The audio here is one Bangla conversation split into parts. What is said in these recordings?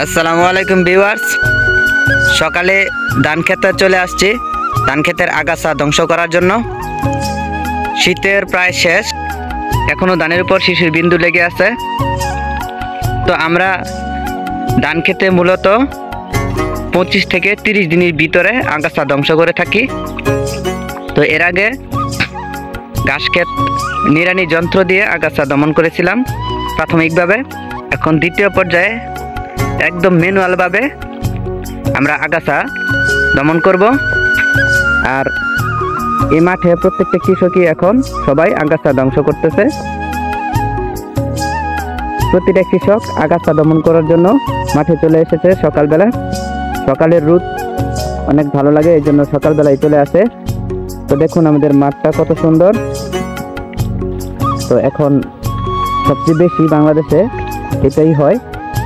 আসসালামু আলাইকুম ভিউয়ার্স, সকালে ধান খেতে চলে আসছি ধান ক্ষেতের আগাছা ধ্বংস করার জন্য। শীতের প্রায় শেষ, এখনো ধানের উপর শিশির বিন্দু লেগে আছে। তো আমরা ধান খেতে মূলত 25 থেকে 30 দিনের ভিতরে আগাছা ধ্বংস করে থাকি। তো এর আগে ঘাস ক্ষেত নিড়ানি যন্ত্র দিয়ে আগাছা দমন করেছিলাম প্রাথমিকভাবে। এখন দ্বিতীয় পর্যায়ে একদম ম্যানুয়ালভাবে আমরা আগাছা দমন করব। আর এই মাঠে প্রত্যেকটা কৃষকই এখন সবাই আগাছা ধ্বংস করতেছে। প্রতিটা কৃষক আগাছা দমন করার জন্য মাঠে চলে এসেছে সকালবেলা। সকালের রোদ অনেক ভালো লাগে, এই জন্য সকালবেলায় চলে আসে। তো দেখুন আমাদের মাঠটা কত সুন্দর। তো এখন সবচেয়ে বেশি বাংলাদেশে এটাই হয়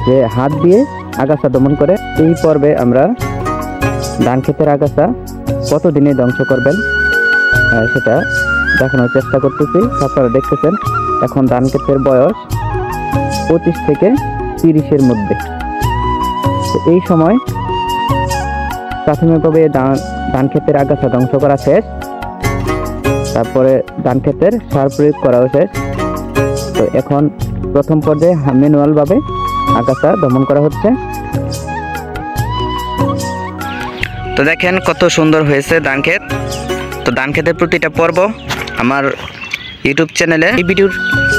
যে হাত দিয়ে আগাছা দমন করে। এই পর্বে আমরা ধান ক্ষেতের আগাছা কতদিনে ধ্বংস করবেন সেটা দেখানোর চেষ্টা করতেছি। আপনারা দেখতেছেন এখন ধান ক্ষেতের বয়স 25 থেকে 30-এর মধ্যে। তো এই সময় প্রাথমিকভাবে ধান ক্ষেতের আগাছা ধ্বংস করা শেষ, তারপরে ধান ক্ষেতের সার প্রয়োগ করাও শেষ। তো এখন প্রথম পর্যায়ে ম্যানুয়ালভাবে আগাছা দমন করা হচ্ছে। তো দেখেন কত সুন্দর হয়েছে ধান ক্ষেত। তো ধান ক্ষেতের প্রতিটা পর্ব আমার ইউটিউব চ্যানেলে, এই ভিডিওর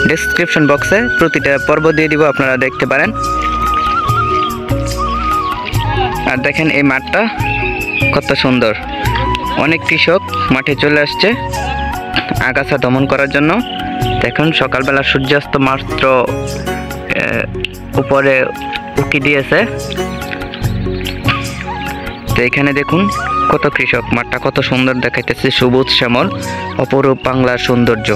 ডেসক্রিপশন বক্সে প্রতিটা পর্ব দিয়ে দিব, আপনারা দেখতে পারেন। আর দেখেন এই মাঠটা কত সুন্দর। অনেক কৃষক মাঠে চলে আসছে আগাছা দমন করার জন্য। দেখুন সকালবেলা সূর্যাস্ত মাত্র উপরে উকি দিয়েছে। তো এখানে দেখুন কত কৃষক, মাঠটা কত সুন্দর দেখাইতেছে, সবুজ শ্যামল, অপরূপ বাংলার সৌন্দর্য।